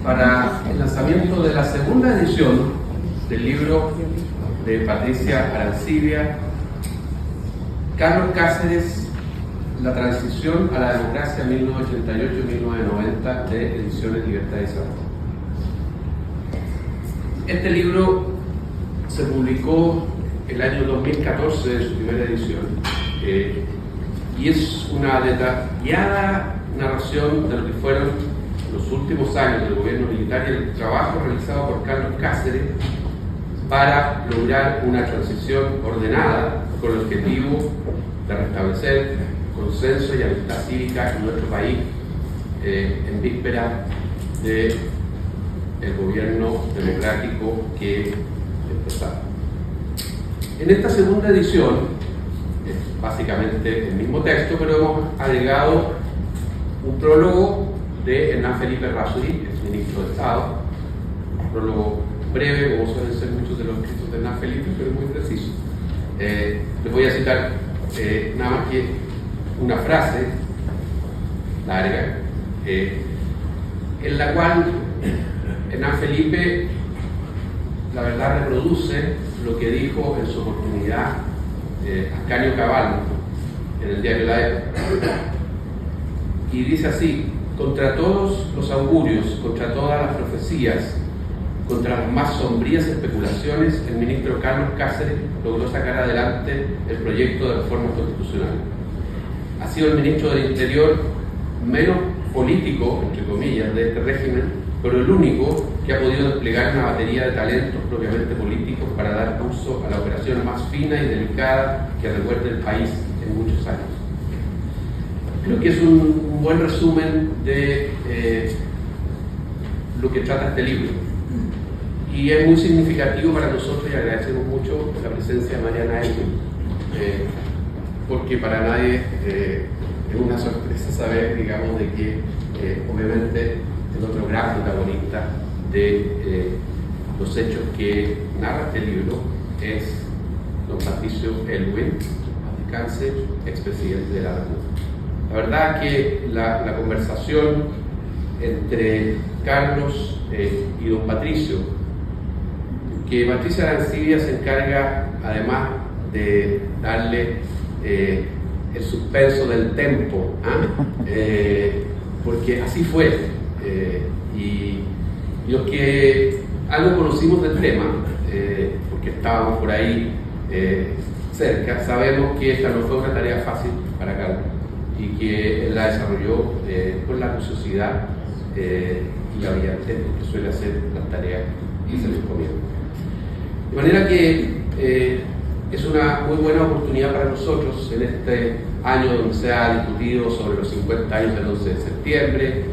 para el lanzamiento de la segunda edición del libro de Patricia Arancibia, Carlos Cáceres, La transición a la democracia 1988-1990, de Ediciones Libertad y Desarrollo. Este libro se publicó el año 2014 en su primera edición, y es una detallada narración de lo que fueron los últimos años del gobierno militar y el trabajo realizado por Carlos Cáceres para lograr una transición ordenada con el objetivo de restablecer consenso y amistad cívica en nuestro país en víspera del gobierno democrático que empezaba. En esta segunda edición es básicamente el mismo texto, pero hemos agregado un prólogo de Hernán Felipe Errázuriz, ex ministro de Estado, un prólogo breve, como suelen ser muchos de los escritos de Hernán Felipe, pero muy preciso. Les voy a citar nada más que una frase larga, en la cual Hernán Felipe, la verdad, reproduce lo que dijo en su oportunidad Ascanio Cavallo en el diario La Época, y dice así: contra todos los augurios, contra todas las profecías, contra las más sombrías especulaciones, el ministro Carlos Cáceres logró sacar adelante el proyecto de reforma constitucional. Ha sido el ministro del Interior menos político, entre comillas, de este régimen, pero el único que ha podido desplegar una batería de talentos propiamente políticos para dar curso a la operación más fina y delicada que recuerde el país en muchos años. Creo que es un buen resumen de lo que trata este libro. Y es muy significativo para nosotros, y agradecemos mucho la presencia de Mariana Elwin, porque para nadie es una sorpresa saber, digamos, de que obviamente el otro gran protagonista de los hechos que narra este libro es don Patricio Elwin, africáncer, expresidente de la República. La verdad que la conversación entre Carlos y don Patricio, que Patricia Arancibia se encarga además de darle el suspenso del tempo, porque así fue, y los que algo conocimos del tema, porque estábamos por ahí cerca, sabemos que esta no fue una tarea fácil para Carlos y que él la desarrolló con la curiosidad y la brillantez que suele hacer las tareas que se les encomienda. De manera que es una muy buena oportunidad para nosotros en este año donde se ha discutido sobre los 50 años del 11 de septiembre,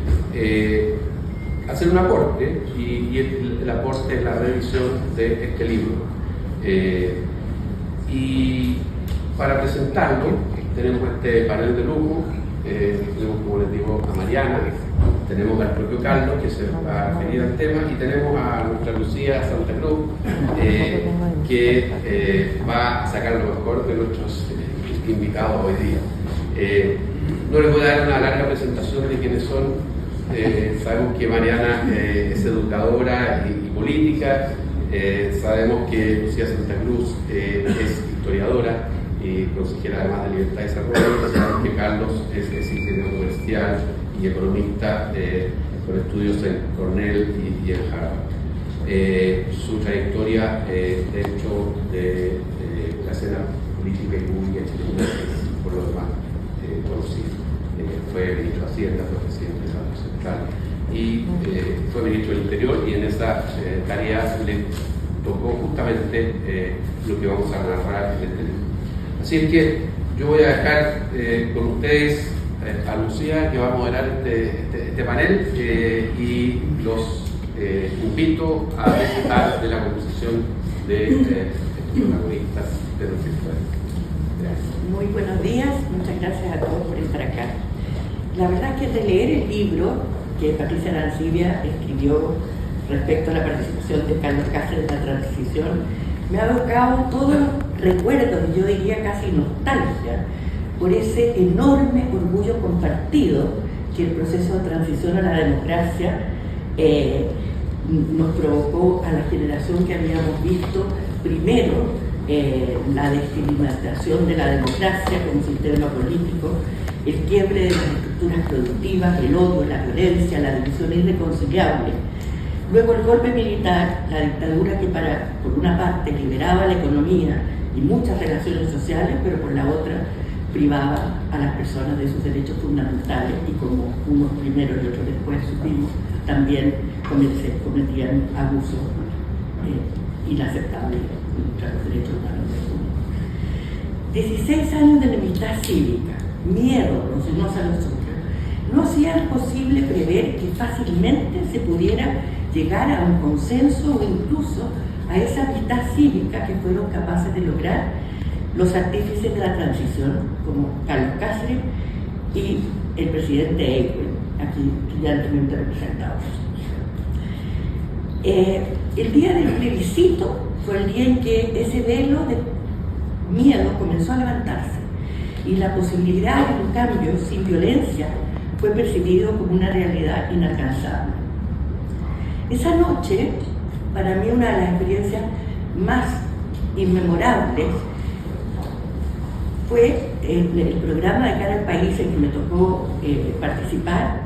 hacer un aporte, y el aporte es la revisión de este libro. Y para presentarlo tenemos este panel de lujo. Tenemos, como les digo, a Mariana, tenemos al propio Carlos, que se va a referir al tema, y tenemos a nuestra Lucía Santa Cruz, que va a sacar lo mejor de nuestros invitados hoy día. No les voy a dar una larga presentación de quiénes son. Sabemos que Mariana es educadora y política, sabemos que Lucía Santa Cruz es historiadora y consejera además de Libertad y Desarrollo. Sabemos que Carlos es ingeniero comercial y economista con estudios en Cornell y en Harvard. Su trayectoria dentro de la escena política y pública chilena es por lo demás conocida. Fue ministro de Hacienda, fue presidente del Banco Central y fue ministro del Interior, y en esa tarea le tocó justamente lo que vamos a narrar en este libro. Así es que yo voy a dejar con ustedes a Lucía, que va a moderar este panel, y los invito a disfrutar de la conversación de estos protagonistas de nuestra historia. Gracias. Muy buenos días, muchas gracias a todos por estar acá. La verdad es que de leer el libro que Patricia Arancibia escribió respecto a la participación de Carlos Cáceres en la transición, me ha evocado todos los recuerdos, y yo diría casi nostalgia, por ese enorme orgullo compartido que el proceso de transición a la democracia nos provocó a la generación que habíamos visto primero la desestimatización de la democracia como sistema político, el quiebre de las estructuras productivas, el odio, la violencia, la división irreconciliable. Luego el golpe militar, la dictadura que por una parte liberaba la economía y muchas relaciones sociales, pero por la otra privaba a las personas de sus derechos fundamentales y como unos primero y otros después supimos, también cometían abusos inaceptables contra los derechos humanos del mundo. 16 años de enemistad cívica, miedo, los unos a los otros, no hacían posible prever que fácilmente se pudiera llegar a un consenso o incluso a esa amistad cívica que fueron capaces de lograr los artífices de la transición, como Carlos Cáceres y el presidente Eichmann, aquí brillantemente representados. El día del plebiscito fue el día en que ese velo de miedo comenzó a levantarse y la posibilidad de un cambio sin violencia fue percibido como una realidad inalcanzable. Esa noche, para mí, una de las experiencias más inmemorables fue el programa de Cara al País en que me tocó participar,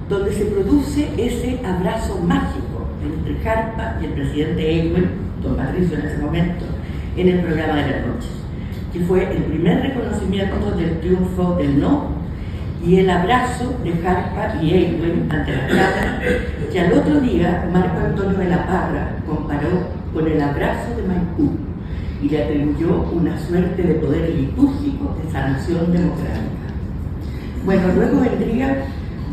donde se produce ese abrazo mágico entre Jarpa y el presidente Eichmann, don Patricio en ese momento, en el programa de la noche, que fue el primer reconocimiento del triunfo del no y el abrazo de Jarpa y Eichmann ante la cámara, que al otro día Marco Antonio de la Parra comparó con el abrazo de Maipú y le atribuyó una suerte de poder litúrgico de sanación democrática. Bueno, luego vendría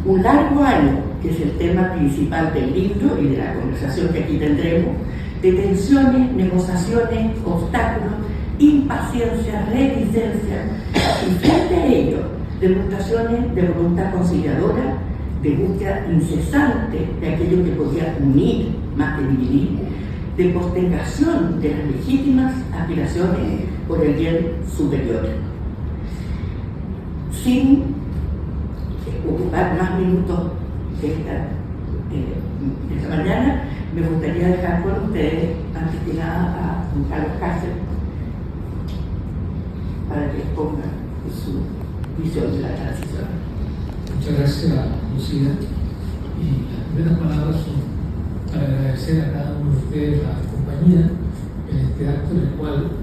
un largo año, que es el tema principal del libro y de la conversación que aquí tendremos, de tensiones, negociaciones, obstáculos, impaciencia, reticencia, y frente a ello, demostraciones de voluntad conciliadora, de búsqueda incesante de aquello que podía unir más que dividir, de postergación de las legítimas aspiraciones por el bien superior. Sin ocupar más minutos de esta mañana, me gustaría dejar con ustedes, antes que nada, a don Carlos Cáceres, para que exponga su visión de la transición. Muchas gracias, Lucía. Y las primeras palabras son para agradecer a cada uno de ustedes la compañía en este acto en el cual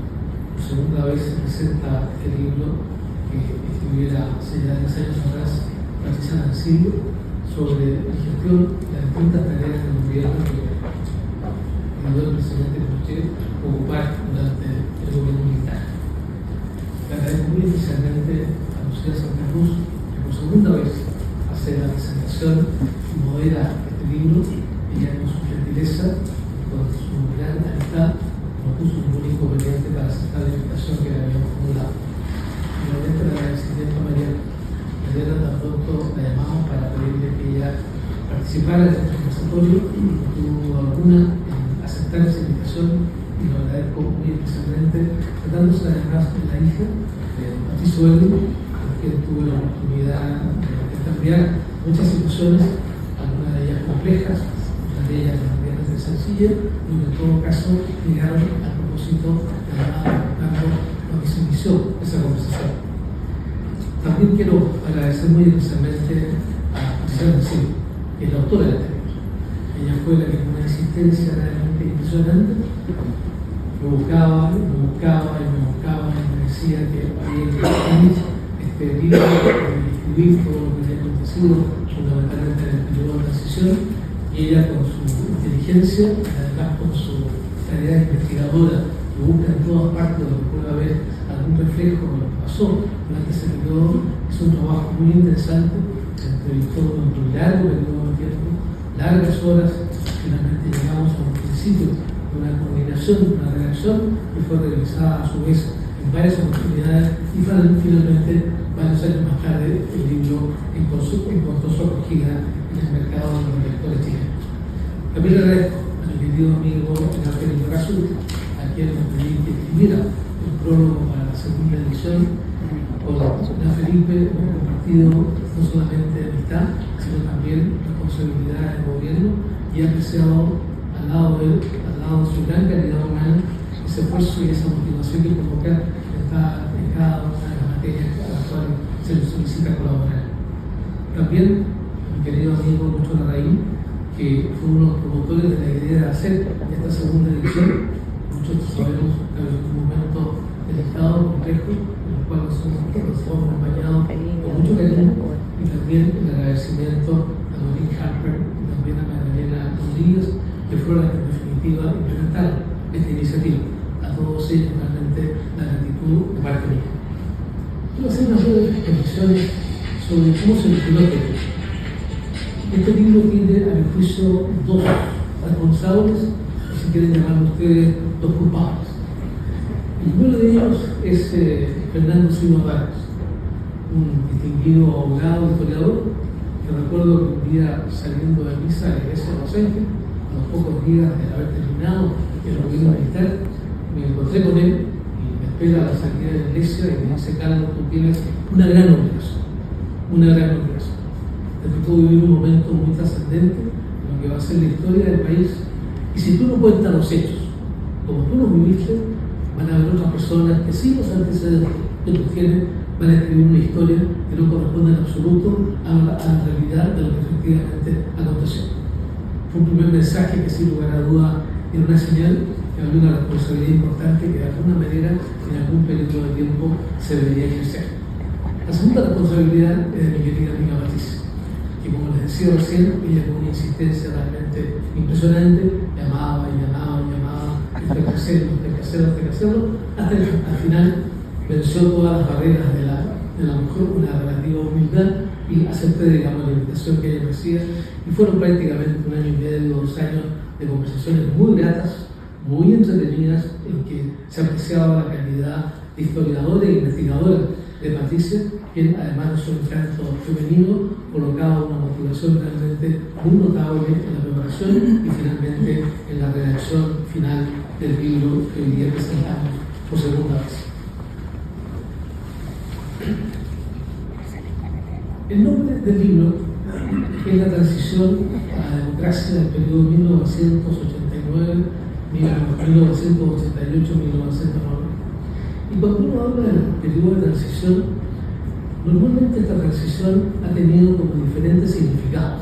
por segunda vez se presenta este libro que escribiera hace ya 10 años atrás Patricia Arancibia sobre la gestión de las distintas tareas del gobierno que ayudó el presidente Pinochet a ocupar durante el gobierno militar. Le agradezco muy especialmente a Lucía Santa Cruz que por segunda vez hace la presentación y modera este libro. Ella con su gentileza, con su gran amistad, no puso ningún inconveniente para aceptar la invitación que le habíamos formulado. Finalmente, el agradecimiento a Mariana. Mariana tan pronto la llamamos para pedirle que ella participara en este conversatorio, no tuvo alguna en aceptar esa invitación y lo agradezco muy especialmente, tratándose además de la hija de Patricio Elvin, con quien tuve la oportunidad de cambiar muchas situaciones, algunas de ellas complejas, de ellas de sencilla, y en todo caso llegaron al propósito de lo que se inició esa conversación. También quiero agradecer muy especialmente a Patricia Arancibia, que es la autora de este libro. Ella fue la que con una insistencia realmente impresionante me buscaba y me decía que había que escribir este libro, escribir todo lo que había acontecido fundamentalmente en el periodo de transición. Y ella con su inteligencia, además con su tarea investigadora, que busca en todas partes donde pueda haber algún reflejo de lo que pasó durante ese periodo, hizo un trabajo muy interesante, entrevistó durante un largo periodo de tiempo, largas horas, finalmente llegamos a un principio de una coordinación, de una redacción que fue realizada a su vez en varias oportunidades y finalmente varios años más tarde el libro encontró su acogida en el mercado de los lectores chilenos. También le agradezco a mi querido amigo Ángel Barrazuti, a quien me pedí que escribiera el prólogo para la segunda edición, con Ana Felipe hemos compartido no solamente amistad, sino también responsabilidad de gobierno, y he apreciado al lado de su gran calidad humana, ese esfuerzo y esa motivación que provoca en cada una de las materias a las cuales se le solicita colaborar. También mi querido amigo Lucho Larraín, que fue uno de los promotores de la idea de hacer esta segunda edición. Muchos sabemos que es un momento delicado, complejo, en el cual nos hemos acompañado con mucho cariño, y también el agradecimiento a Maureen Harper y también a Magdalena Rodríguez, que fueron las que en definitiva implementaron esta iniciativa. A todos ellos realmente la gratitud de parte mía. Quiero hacer unas breves reflexiones sobre cómo se originó este libro. Este libro tiene, a mi juicio, dos responsables, o si quieren llamarlo ustedes, dos culpables. El primero de ellos es Fernando Silva Vargas, un distinguido abogado, historiador, que recuerdo que un día saliendo de misa de la iglesia docente, a los pocos días de haber terminado el gobierno militar, me encontré con él y me espera a la salida de la iglesia y me dice: Carlos, tú tienes una gran obligación. Te tocó vivir un momento muy trascendente en lo que va a ser la historia del país, y si tú no cuentas los hechos como tú los viviste, van a haber otras personas que sí los antecedentes que tú tienes van a escribir una historia que no corresponde en absoluto a la realidad de lo que efectivamente aconteció. Fue un primer mensaje que, sin lugar a duda, era una señal que había una responsabilidad importante que de alguna manera en algún periodo de tiempo se debería ejercer. La segunda responsabilidad es de mi querida amiga Patricia, que, como les decía recién, ella con una insistencia realmente impresionante llamaba, esto hay que hacerlo, hasta que al final venció todas las barreras de la mujer, una relativa humildad, y acepté, digamos, la invitación que ella me hacía, y fueron prácticamente 1 año y medio, 2 años de conversaciones muy gratas, muy entretenidas, en que se apreciaba la calidad de historiadora e investigadora de Patricia, quien, además de su encanto femenino, colocaba una motivación realmente muy notable en la preparación y finalmente en la redacción final del libro que hoy día presentamos por segunda vez. El nombre del libro es la transición a la democracia del periodo 1989, 1988, 1990. Y cuando uno habla del periodo de transición, normalmente esta transición ha tenido como diferentes significados.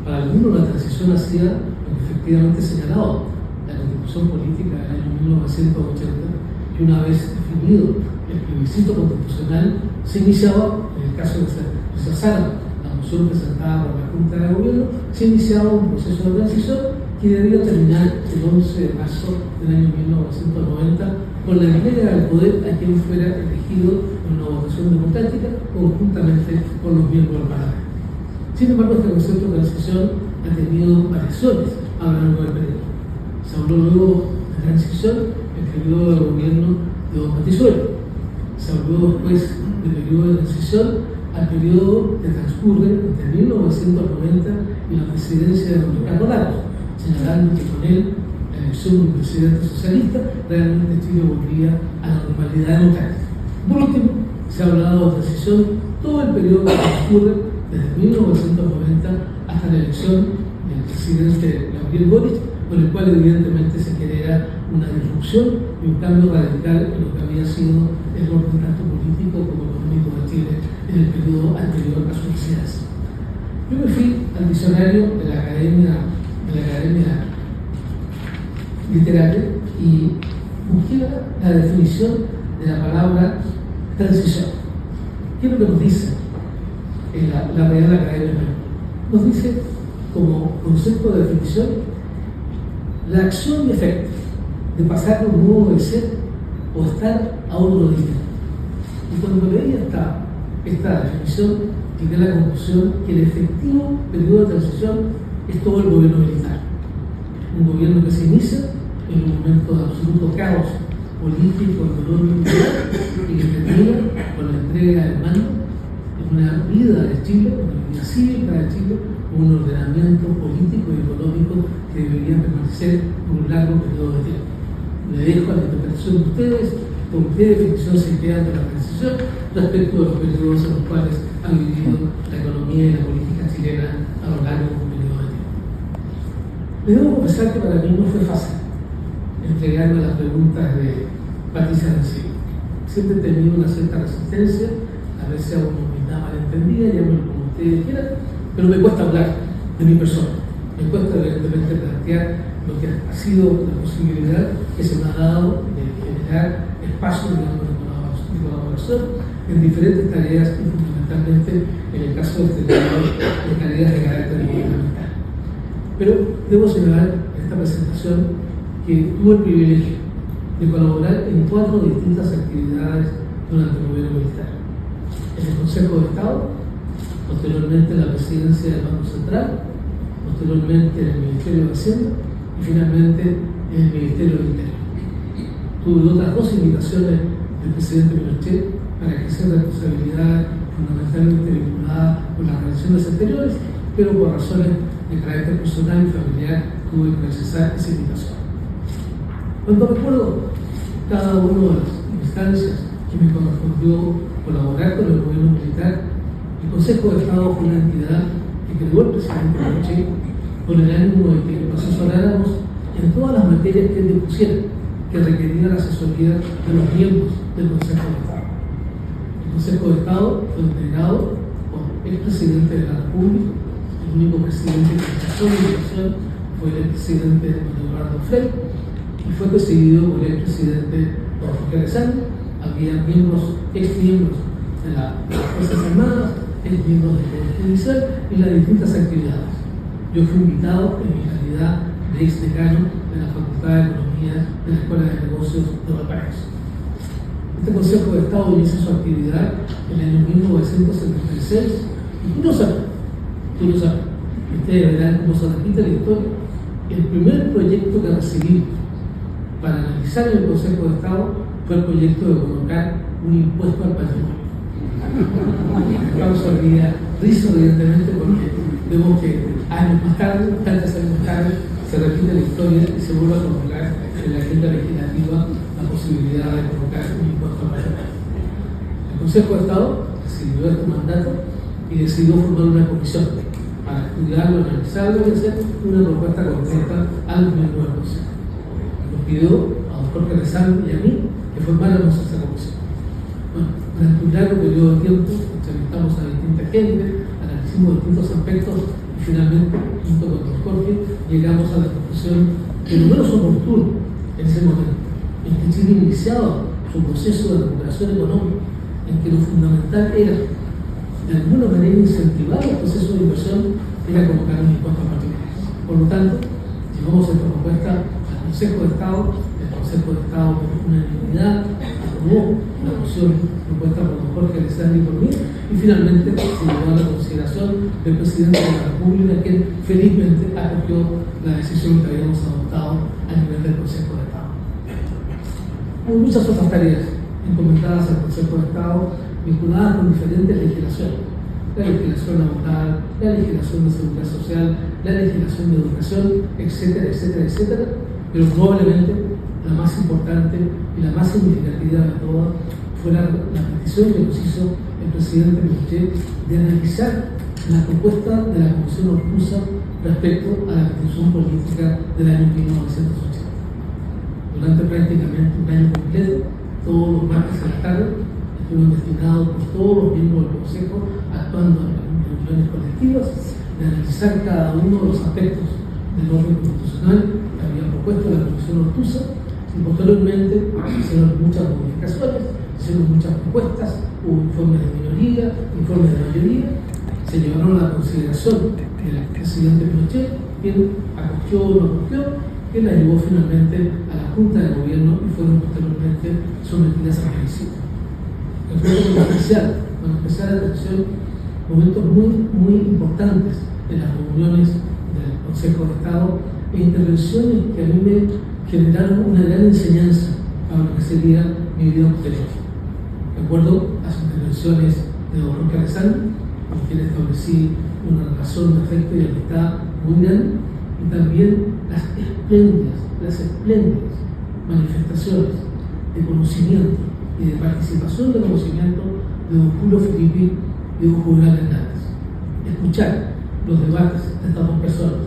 Para algunos la transición hacía lo que efectivamente señalado, la Constitución Política del año 1980, que una vez definido el plebiscito constitucional, se iniciaba, en el caso de rechazar la moción presentada por la Junta de Gobierno, se iniciaba un proceso de transición que debía terminar el 11 de marzo del año 1990 con la entrega del poder a quien fuera elegido en una votación democrática conjuntamente con los miembros del Parlamento. Sin embargo, este concepto de transición ha tenido variaciones a lo largo del periodo. Se habló luego de transición en el periodo de gobierno de Don Patrizuelo. Se habló después del periodo de transición al periodo que transcurre entre 1990 y la presidencia de Don Ricardo Lagos, señalando que con él, la elección de un presidente socialista, realmente Chile volvía a la normalidad democrática. Por último, se ha hablado de transición todo el periodo que transcurre desde 1990 hasta la elección del presidente Gabriel Boric, con el cual evidentemente se genera una disrupción y un cambio radical en lo que había sido el orden tanto político como económico de Chile en el periodo anterior a su presidencia. Yo me fui al diccionario de la Academia Literaria y busqué la definición de la palabra transición. ¿Qué es lo que nos dice la Real Academia? Nos dice como concepto de definición la acción y efecto de pasar de un modo de ser o estar a otro nivel. Y cuando me leí esta definición, llegué a la conclusión que el efectivo periodo de transición es todo el gobierno militar. Un gobierno que se inicia en un momento de absoluto caos político, económico y que termina con la entrega del mando en una vida de Chile, una vida cívica de Chile, un ordenamiento político y económico que debería permanecer por un largo periodo de tiempo. Le dejo a la interpretación de ustedes por qué definición se queda de la transición respecto de los periodos en los cuales ha vivido la economía y la política chilena a lo largo de un periodo de tiempo. Les debo confesar que para mí no fue fácil entregarme a las preguntas de Patricia Arancibia. Siempre he tenido una cierta resistencia, a veces hago una humildad malentendida, llámenlo como ustedes quieran, pero me cuesta hablar de mi persona, me cuesta evidentemente plantear lo que ha sido la posibilidad que se me ha dado de generar espacios de colaboración en diferentes tareas y fundamentalmente en el caso de este tema de tareas de carácter gubernamental. Pero debo señalar en esta presentación que tuve el privilegio de colaborar en 4 distintas actividades durante el gobierno militar. En el Consejo de Estado, posteriormente en la presidencia del Banco Central, posteriormente en el Ministerio de Hacienda y finalmente en el Ministerio del Interior. Tuve otras 2 invitaciones del presidente Pinochet para ejercer responsabilidades fundamentalmente vinculadas con las relaciones exteriores, pero por razones de carácter personal y familiar tuve que rechazar esa invitación. Cuando recuerdo cada una de las instancias que me correspondió colaborar con el gobierno militar, el Consejo de Estado fue una entidad que creó el presidente Pinochet con el ánimo de que nos asesoráramos en todas las materias que él dispusiera, que requería la asesoría de los miembros del Consejo de Estado. El Consejo de Estado fue integrado por el presidente de la República, el único presidente que rechazó la invitación fue el presidente Eduardo Frei, y fue presidido por el presidente Jorge Alessandri. Había ex-miembros de las Fuerzas Armadas, ex-miembros del Poder Judicial y las distintas actividades. Yo fui invitado en mi calidad de ex-decano de la Facultad de Economía de la Escuela de Negocios de Valparaíso. Este Consejo de Estado inicia su actividad en el año 1976 y tú lo sabes, ustedes verán cómo se repite la historia. El primer proyecto que recibimos para analizar en el Consejo de Estado fue el proyecto de colocar un impuesto al patrimonio. Causa risa evidentemente porque vemos que años más tarde, tantos años más tarde, se repite la historia y se vuelve a colocar en la agenda legislativa la posibilidad de colocar un impuesto al patrimonio. El Consejo de Estado decidió este mandato y decidió formar una comisión para estudiarlo, analizarlo y hacer una propuesta concreta al miembro del Consejo. Nos pidió a don Jorge Alessandri y a mí que formáramos esa comisión. Bueno, durante un largo periodo de tiempo entrevistamos a distinta gente, analizamos distintos aspectos y finalmente, junto con don Jorge, llegamos a la conclusión que lo menos oportuno en ese momento, en que Chile iniciaba su proceso de recuperación económica, en que lo fundamental era de alguna manera incentivar el proceso de inversión, era colocar un impuesto al patrimonio. Por lo tanto, llevamos esta propuesta al Consejo de Estado, el Consejo de Estado por unanimidad aprobó la moción propuesta por don Jorge Alessandri y por mí, y finalmente se llevó a la consideración del presidente de la República, que felizmente acogió la decisión que habíamos adoptado a nivel del Consejo de Estado. Hubo muchas otras tareas encomendadas al Consejo de Estado vinculadas con diferentes legislaciones: la legislación laboral, la legislación de seguridad social, la legislación de educación, etcétera, etcétera, etcétera, pero probablemente la más importante y la más significativa de todas fue la petición que nos hizo el presidente Pinochet de analizar la propuesta de la Comisión Ortúzar respecto a la Constitución Política del año 1980. Durante prácticamente un año completo, todos los martes a la tarde, estuvieron destinados por todos los miembros del Consejo, actuando en reuniones colectivas, de analizar cada uno de los aspectos del orden constitucional que había propuesto la Comisión Ortúzar, y posteriormente se hicieron muchas modificaciones, se hicieron muchas propuestas, hubo informes de minoría, informes de mayoría, se llevaron a la consideración del presidente Pinochet, quien acogió o no acogió, que la llevó finalmente a la Junta de Gobierno y fueron posteriormente sometidas a plebiscito. Recuerdo con especial atención momentos muy importantes en las reuniones del Consejo de Estado e intervenciones que a mí me generaron una gran enseñanza para lo que sería mi vida posterior. Recuerdo las intervenciones de don Jorge Alessandri, con quien establecí una relación de afecto y amistad muy grande, y también las espléndidas manifestaciones de conocimiento y de participación de conocimiento de don Julio Filippi y don Juvenal Hernández. Escuchar los debates de estas dos personas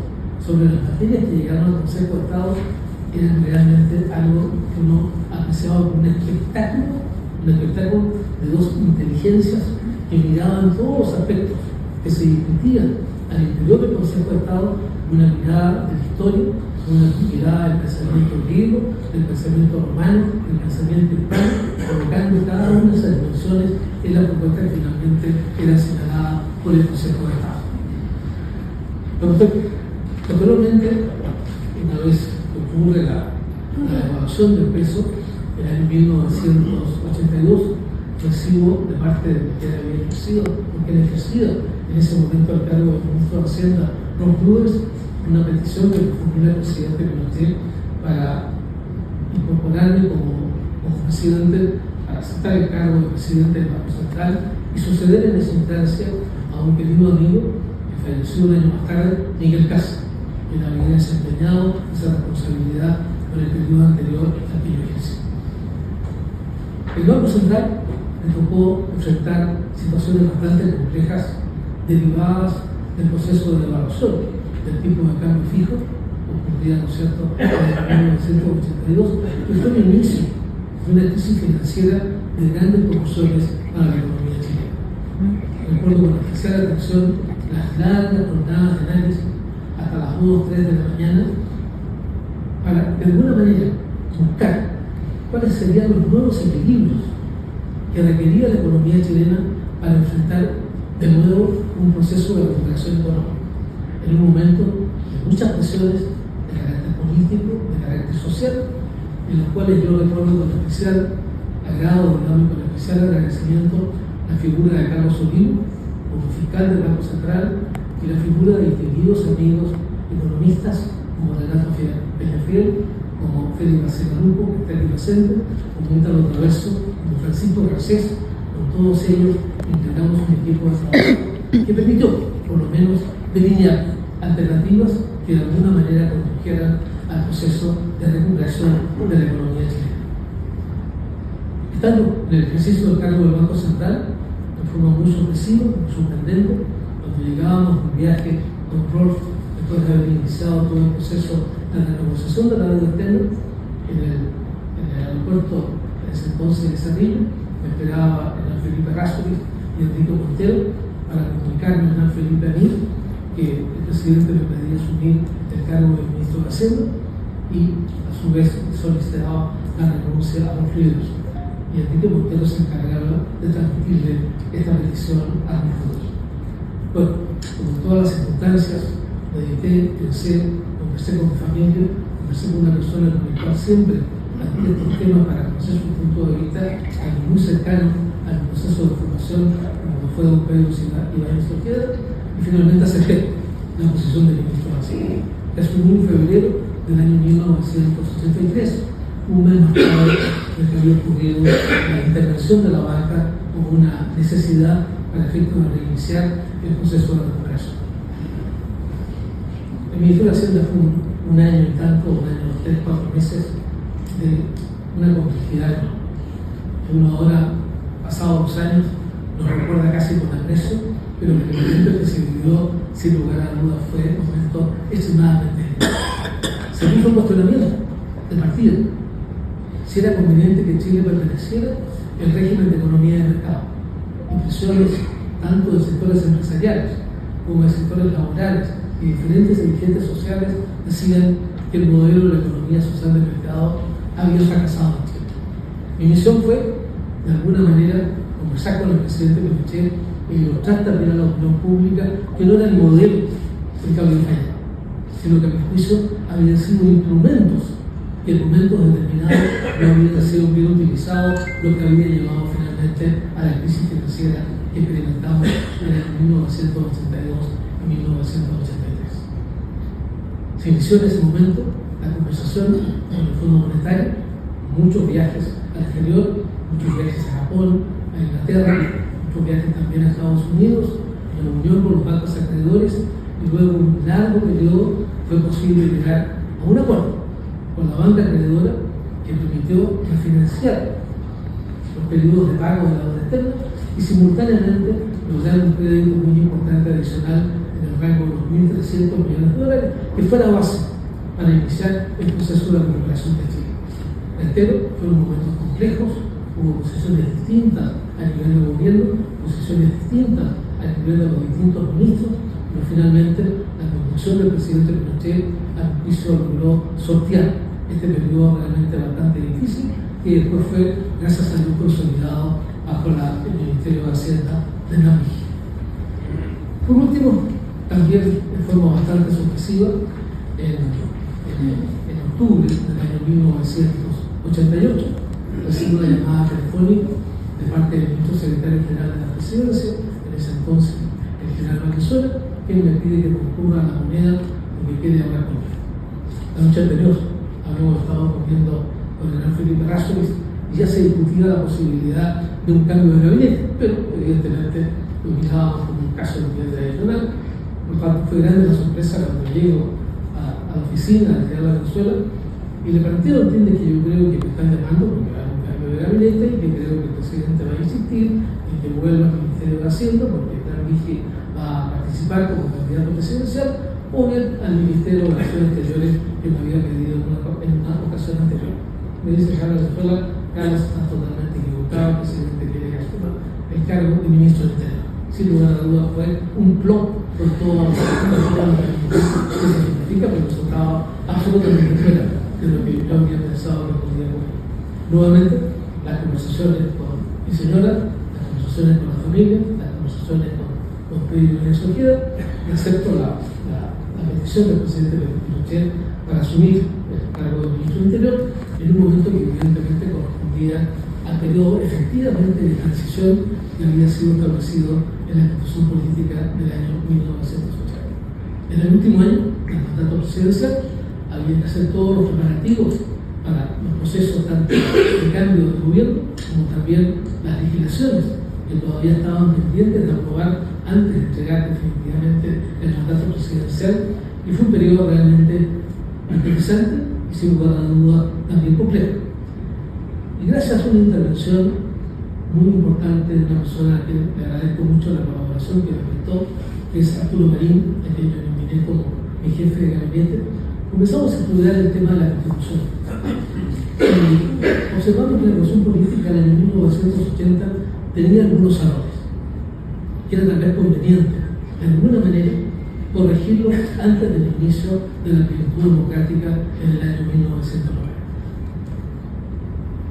sobre las materias que llegaron al Consejo de Estado era realmente algo que uno apreciaba como un espectáculo de dos inteligencias que miraban todos los aspectos que se discutían al interior del Consejo de Estado, una mirada de la historia, una mirada del pensamiento griego, del pensamiento romano, del pensamiento hispano, colocando cada una de esas dimensiones en la propuesta que finalmente era señalada por el Consejo de Estado. Posteriormente, una vez que ocurre la devaluación del peso, en el año 1982, recibo de parte de quien había ejercido, porque él ejercía en ese momento el cargo de ministro de Hacienda, Ron Flores, una petición que me formuló el presidente Pinochet para incorporarme como presidente, para aceptar el cargo de presidente del Banco Central y suceder en esa instancia a un querido amigo que falleció un año más tarde, Miguel Casa, quien había desempeñado esa responsabilidad con el periodo anterior al que yo ejercí. El Banco Central me tocó enfrentar situaciones bastante complejas derivadas del proceso de devaluación del tipo de cambio fijo, ocurría, ¿no es cierto?, en 1982, que fue el inicio de una crisis financiera de grandes proporciones para la economía chilena. Recuerdo con especial atención las largas jornadas de análisis hasta las 2 o 3 de la mañana para, de alguna manera, buscar cuáles serían los nuevos equilibrios que requería la economía chilena para enfrentar de nuevo un proceso de recuperación económica, en un momento de muchas presiones de carácter político, de carácter social, en los cuales yo recuerdo con especial agrado, digamos, con especial agradecimiento la figura de Carlos Solino como fiscal del Banco Central y la figura de distinguidos amigos economistas como Renato Peñafiel, como Félix García-Lupo, que está aquí presente, como Ítalo Traverso, como Francisco Garcés. Con todos ellos integramos un equipo de trabajo que permitió, por lo menos, delinear alternativas que de alguna manera condujeran al proceso de recuperación de la economía chilena. Estando en el ejercicio del cargo del Banco Central, de forma muy sorpresiva, muy sorprendente, cuando llegábamos de un viaje con Rolf, después de haber iniciado todo el proceso de la negociación de la deuda externa, en el aeropuerto en ese entonces de Cerrillo, me esperaba Hernán Felipe Rásoli y Enrique Montero para comunicarme a Hernán Felipe a mí que el presidente me pedía asumir el cargo de ministro de Hacienda y a su vez solicitaba la renuncia a los líderes. Y Enrique Montero se encargaba de transmitirle esta petición a mi futuro. Bueno, como en todas las circunstancias, medité, pensé, conversé con mi familia, conversé con una persona con la cual siempre planteé estos temas para conocer su punto de vista, alguien muy cercano al proceso de formación, como fue don Pedro Ibáñez Ojeda, y finalmente acepté la posición de ministro de Hacienda. Asumí en febrero del año 1983, un mes más tarde de que había ocurrido la intervención de la banca como una necesidad para efecto de reiniciar el proceso de recuperación. El Ministerio de Hacienda fue un año y tanto, un año, 3-4 meses de una complejidad que uno ahora, pasados los años, nos recuerda casi con aprecio, pero que el momento que se vivió, sin lugar a dudas, fue un momento extremadamente difícil. Se hizo un cuestionamiento de partida si era conveniente que Chile perteneciera al régimen de economía de mercado. Impresiones tanto de sectores empresariales como de sectores laborales y diferentes dirigentes sociales decían que el modelo de la economía social de mercado había fracasado en Chile. Mi misión fue, de alguna manera, conversar con el presidente Pinochet y ilustrar también a la opinión pública que no era el modelo el que había fallado, sino que a mi juicio habían sido instrumentos que en momentos determinados no habían sido bien utilizados, lo que había llevado finalmente a la crisis financiera que experimentamos en el 1982 y 1983. Se inició en ese momento la conversación con el Fondo Monetario, muchos viajes al exterior, muchos viajes a Japón, a Inglaterra, muchos viajes también a Estados Unidos, en reunión con los bancos acreedores, y luego un largo periodo fue posible llegar a un acuerdo con la banca acreedora que que permitió refinanciar los periodos de pago de la deuda externa y simultáneamente lograr un crédito muy importante adicional en el rango de los 1.300 millones de dólares, que fue la base para iniciar el proceso de recuperación de Chile. Reitero, fueron momentos complejos, hubo posiciones distintas a nivel del gobierno, posiciones distintas a nivel de los distintos ministros, pero finalmente la conducción del presidente Pinochet al juicio logró sortear este periodo realmente bastante difícil, que después fue, gracias a Dios, consolidado bajo el Ministerio de Hacienda de Namibia. Por último, también de forma bastante sorpresiva, en octubre del año 1988, recibí una llamada telefónica de parte del ministro secretario general de la Presidencia, en ese entonces el general Valenzuela, que me pide que concurra a la moneda y que quede hablar conmigo. La noche anterior habíamos estado comiendo con el gran Felipe Rázuriz y ya se discutía la posibilidad de un cambio de gabinete, pero evidentemente lo mirábamos como un caso de urgencia adicional, por lo tanto fue grande la sorpresa cuando llego a la oficina del general Valenzuela y le planteo, entiende que yo creo que me están llamando porque va a haber un cambio de gabinete y que creo que el presidente va a insistir en que vuelva al Ministerio de Hacienda porque el plan Vigi va a participar como candidato presidencial o bien al Ministerio de Relaciones Exteriores que me había pedido en una ocasión anterior. Me dice Carlos Valenzuela, Carlos está totalmente equivocado, el presidente quiere asumir el cargo de ministro de Interior. Sin lugar a dudas fue un plot por todo lo que se significa, pero eso estaba absolutamente fuera de lo que yo había pensado que podía ocurrir. Nuevamente, las conversaciones con mi señora, las conversaciones con la familia, las conversaciones con Pedro y Sojeda, y acepto la petición del presidente Pinochet para asumir el cargo de ministro del Interior en un momento que evidentemente correspondía al periodo efectivamente de transición que había sido establecido en la Constitución Política del año 1980. En el último año del mandato presidencial había que hacer todos los preparativos para los procesos tanto de cambio de gobierno como también las legislaciones que todavía estaban pendientes de aprobar antes de entregar definitivamente el mandato presidencial, y fue un periodo realmente interesante y sin lugar a duda también complejo. Y gracias a una intervención muy importante de una persona a quien le agradezco mucho la colaboración que me prestó, que es Arturo Marín, a quien yo nominé como mi jefe de gabinete, comenzamos a estudiar el tema de la Constitución. Observamos que la Constitución Política en el año 1980 tenía algunos errores, que era tal vez conveniente, de alguna manera, corregirlos antes del inicio de la plenitud democrática en el año 1990.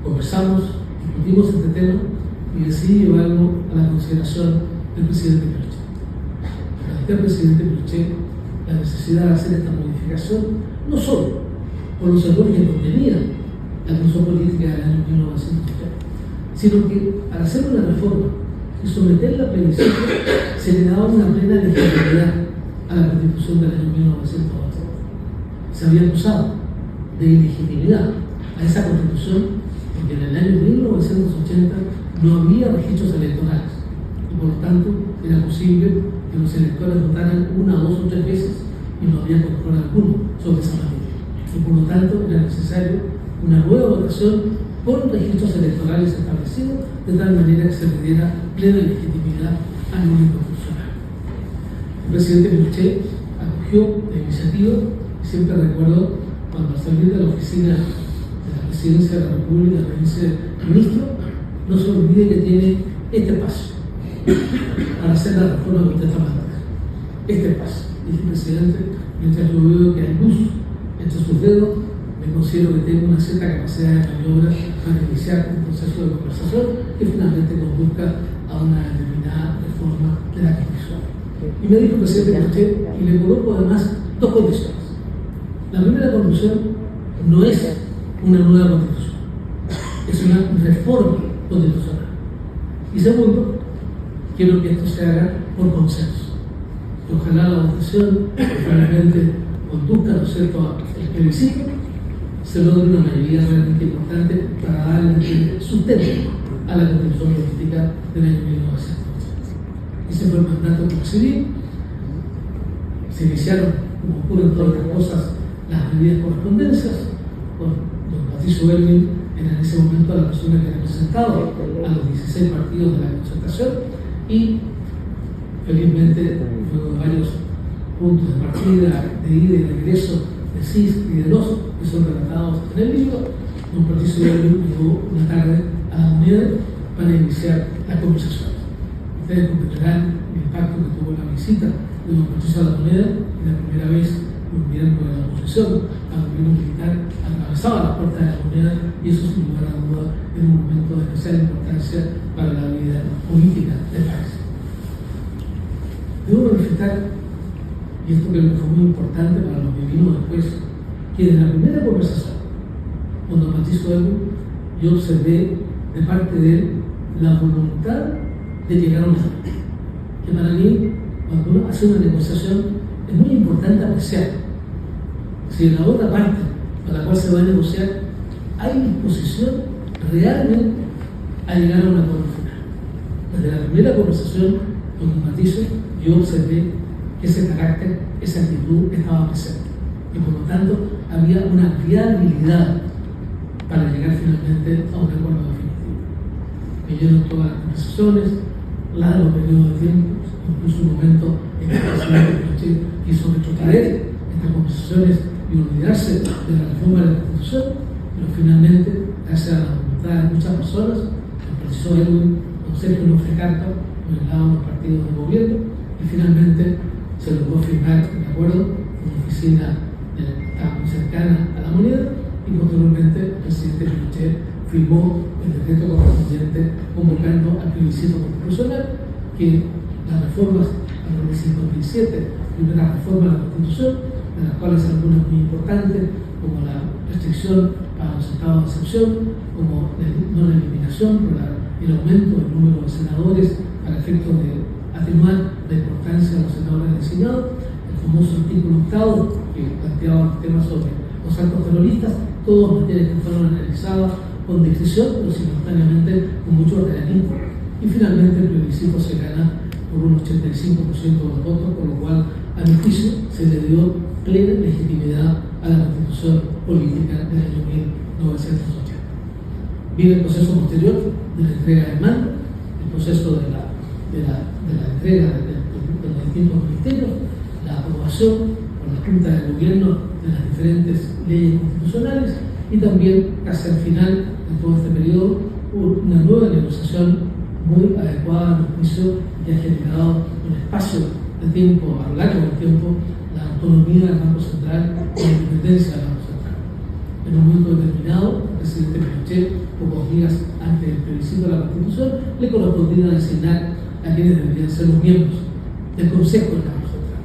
Conversamos, discutimos este tema y decidí llevarlo a la consideración del presidente Pinochet. Planteé al presidente Pinochet la necesidad de hacer esta modificación, no solo por los errores que contenía la Constitución Política del año 1980, sino que al hacer una reforma y someterla a plebiscito se le daba una plena legitimidad a la Constitución del año 1980. Se había acusado de ilegitimidad a esa Constitución porque en el año 1980 no había registros electorales y por lo tanto era posible que los electores votaran una, dos o tres veces y no había control alguno sobre esa materia. Y por lo tanto era necesario una nueva votación con registros electorales establecidos de tal manera que se le diera plena legitimidad al movimiento constitucional. El presidente Pinochet acogió la iniciativa y siempre recuerdo cuando al salir de la oficina de la Presidencia de la República me dice: ministro, no se olvide que tiene este paso para hacer la reforma que usted está mandando. Este paso. Dije: presidente, mientras yo veo que hay luz entre sus dedos, me considero que tengo una cierta capacidad de maniobra para iniciar un proceso de conversación que finalmente conduzca a una determinada reforma de la Constitución. Y me dijo el presidente Pinochet, y le coloco además dos condiciones. La primera condición no es una nueva Constitución, es una reforma constitucional. Y segundo, quiero que esto se haga por consenso. Que ojalá la votación finalmente conduzca, ¿no es cierto?, el plebiscito, se logre una mayoría realmente importante para darle sustento a la Constitución Política del año 1980. Ese fue el mandato que recibí. Se iniciaron, como ocurren todas las cosas, las medidas correspondencias con don Patricio Patricio Elwin era en ese momento la persona que representaba a los 16 partidos de la concertación y felizmente luego de varios puntos de partida, de ida y de regreso de CIS y de los que son relatados en el libro, don Patricio Elwin llegó una tarde a la moneda para iniciar la conversación. Ustedes comprenderán el impacto que tuvo la visita de don Patricio a la moneda y la primera vez un miembro de la oposición al gobierno militar atravesaba las puertas de la moneda, y eso sin lugar a duda era un momento de especial importancia para la vida política del país. Debo manifestar, y esto creo que fue muy importante para lo que vino después, que en la primera conversación con don Patricio Elwin yo observé de parte de él la voluntad de llegar a un acuerdo, que para mí, cuando uno hace una negociación, es muy importante apreciar si en la otra parte con la cual se va a negociar hay disposición realmente a llegar a un acuerdo final. Desde la primera conversación con don Patricio yo observé que ese carácter, esa actitud estaba presente y por lo tanto había una viabilidad para llegar finalmente a un acuerdo definitivo. Vinieron todas las conversaciones, largo periodo de tiempo, incluso un momento en que el presidente Pinochet quiso retrotraer estas conversaciones y olvidarse de la reforma de la Constitución, pero finalmente, gracias a la voluntad de muchas personas, el profesor Elwin, don Sergio Nofre Carpa, por el lado de los partidos de gobierno, y finalmente se logró firmar un acuerdo en una oficina que estaba muy cercana a la moneda, y posteriormente el presidente Pinochet firmó el decreto correspondiente convocando al plebiscito constitucional, que las reformas a la ley 107, primera reforma de la Constitución, de las cuales algunas muy importantes, como la restricción para los estados de excepción, como no la eliminación, pero el aumento del número de senadores para efecto de atenuar la importancia de los senadores designados, el famoso artículo 8 que planteaba temas sobre los actos terroristas, todas materias que fueron analizadas con discreción, pero simultáneamente con mucho ordenamiento. Y finalmente el plebiscito se gana por un 85% de los votos, por lo cual a mi juicio se le dio plena legitimidad a la Constitución política del año 1980. Viene el proceso posterior de la entrega del mando, el proceso de la entrega de los distintos ministerios, la aprobación por la Junta de Gobierno de las diferentes leyes constitucionales y también, casi al final de todo este periodo, una nueva negociación muy adecuada a mi juicio que ha generado un espacio de tiempo, a lo largo del tiempo, la autonomía del Banco Central y la independencia del Banco Central. En un momento determinado, el presidente Pinochet, pocos días antes del plebiscito de la Constitución, le correspondía designar a quienes deberían ser los miembros del Consejo del Banco Central.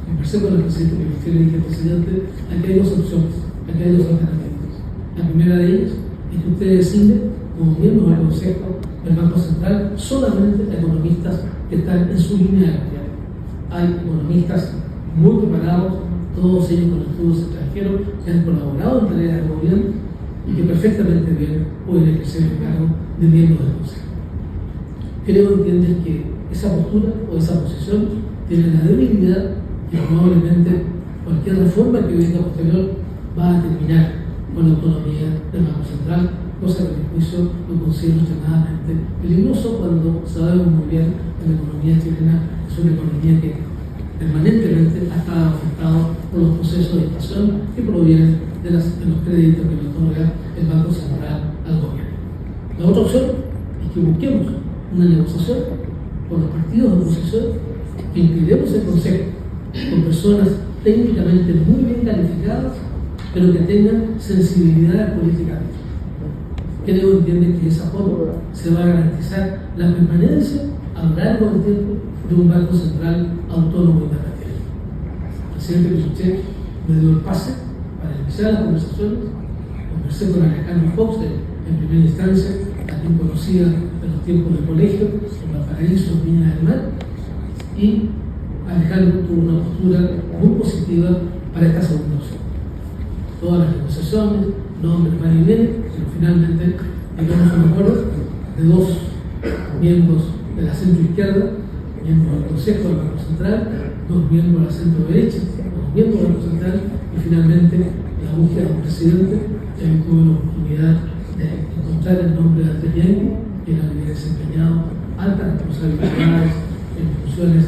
Conversé con el presidente Pinochet y le dije, presidente, aquí hay dos opciones, aquí hay dos alternativas. La primera de ellas es que usted designe como miembros del Consejo del Banco Central solamente economistas que están en su línea de actividad. Hay economistas muy preparados, todos ellos con estudios extranjeros, que han colaborado en tareas de gobierno y que perfectamente bien pueden ejercer el cargo de miembros del Consejo. Creo, entienden, que esa postura o esa posición tiene la debilidad que probablemente cualquier reforma que venga posterior va a terminar con la autonomía del Banco Central, cosa que a mi juicio lo considero extremadamente peligroso cuando sabemos muy bien que la economía chilena es una economía que permanentemente ha estado afectada por los procesos de inflación que provienen de los créditos que le otorga el Banco Central al gobierno. La otra opción es que busquemos una negociación con los partidos de oposición, que incluyamos el Consejo con personas técnicamente muy bien calificadas, pero que tengan sensibilidad política. Creo, entienden, que de esa forma se va a garantizar la permanencia a lo largo del tiempo de un Banco Central autónomo e independiente. El presidente Pinochet me dio el pase para iniciar las conversaciones. Conversé con Alejandro Fox en primera instancia, a quien conocía de los tiempos del colegio, en Valparaíso, en Viña del Mar, y Alejandro tuvo una postura muy positiva para esta segunda opción. Todas las negociaciones, nombres, van y vienen, pero finalmente llegamos a un acuerdo de dos miembros de la centro-izquierda, miembros del Consejo del Banco Central, dos miembros de la centro-derecha, dos miembros del Banco Central, y finalmente la búsqueda de un presidente. También tuve la oportunidad de encontrar el nombre de Andrés Bianchi, quien había desempeñado altas responsabilidades en funciones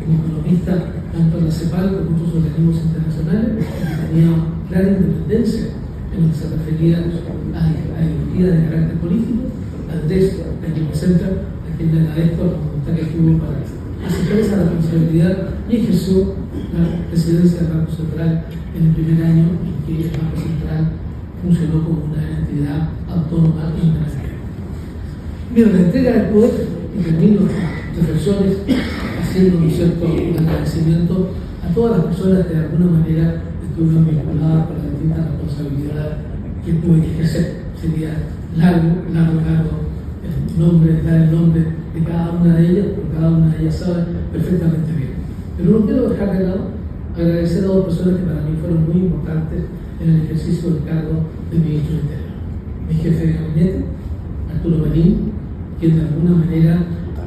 como economista tanto en la CEPAL como en otros organismos internacionales, que tenía clara independencia en lo que se refería a ideología de carácter político. Andrés, a quien presenta, a quien le agradezco la voluntad que tuvo para aceptar esa responsabilidad y ejerció la presidencia del Banco Central en el primer año en que el Banco Central funcionó como una entidad autónoma e independiente. Bien, la entrega del poder, y termino las reflexiones haciendo un cierto agradecimiento a todas las personas que de alguna manera estuvieron vinculadas con las distintas responsabilidades que tuve que ejercer. Sería largo dar el nombre de cada una de ellas, porque cada una de ellas sabe perfectamente bien. Pero no quiero dejar de lado agradecer a dos personas que para mí fueron muy importantes en el ejercicio del cargo de ministro del Interior. Mi jefe de gabinete, Arturo Marín, quien de alguna manera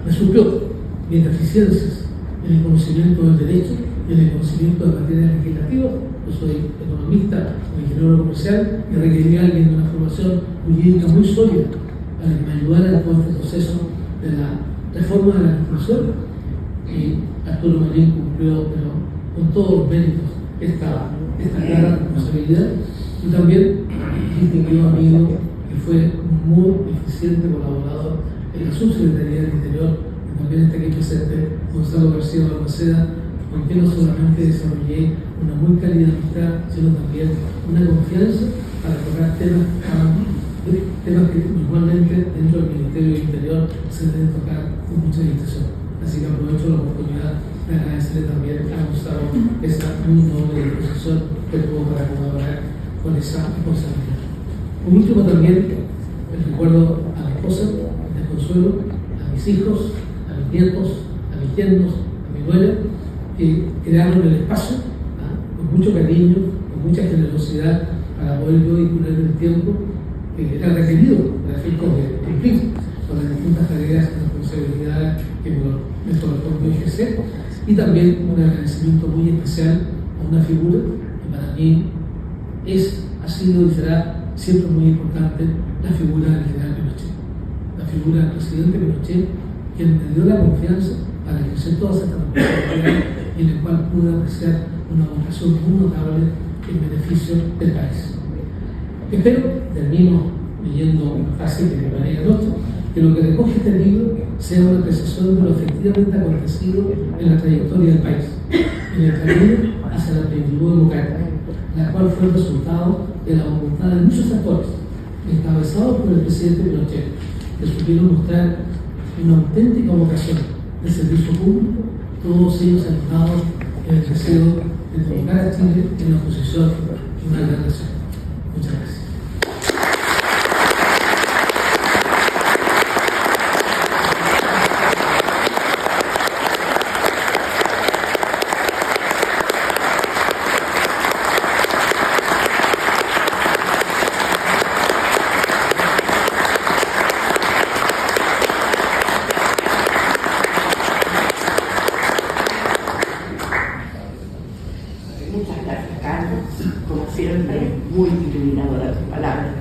me suplió mis deficiencias en el conocimiento del derecho y en el conocimiento de materias legislativas. Yo soy economista o ingeniero comercial y requería a alguien de una formación jurídica muy sólida para que me ayudara en todo este proceso de la reforma de la Constitución. Y Arturo Marín cumplió, pero con todos los méritos, esta clara responsabilidad. Y también un distinguido amigo que fue un muy eficiente colaborador en la Subsecretaría del Interior, y también está aquí presente Gonzalo García Balmaceda, con quien no solamente desarrollé una muy cálida amistad, sino también una confianza para tocar temas que igualmente dentro del Ministerio del Interior se deben tocar con mucha distinción. Así que aprovecho la oportunidad de agradecerle también a Gustavo esta muy noble disposición que tuvo para colaborar con esa responsabilidad. Por último, también recuerdo a mi esposa, de Consuelo, a mis hijos, a mis nietos, a mis yernos, a mi nuera, que crearon el espacio con mucho cariño, con mucha generosidad para poder yo disponer del tiempo que era requerido para efectos de cumplir con las distintas tareas y responsabilidades que me corresponde ejercer. Y también un agradecimiento muy especial a una figura que para mí ha sido y será siempre muy importante, la figura del general Pinochet, la figura del presidente Pinochet, quien me dio la confianza para ejercer todas estas responsabilidades y en el cual pude apreciar una vocación muy notable en beneficio del país. Espero, termino leyendo una frase que me parece anoche, que lo que recoge este libro sea una apreciación de lo efectivamente acontecido en la trayectoria del país, en el camino hacia la plenitud democrática, la cual fue el resultado de la voluntad de muchos actores, encabezados por el presidente Pinochet, que supieron mostrar una auténtica vocación de servicio público, todos ellos ayudados en el deseo de colocar a Chile en la posición de una gran nación. Muchas gracias. Muchas gracias, Carlos. Como siempre, muy iluminadora tus palabras.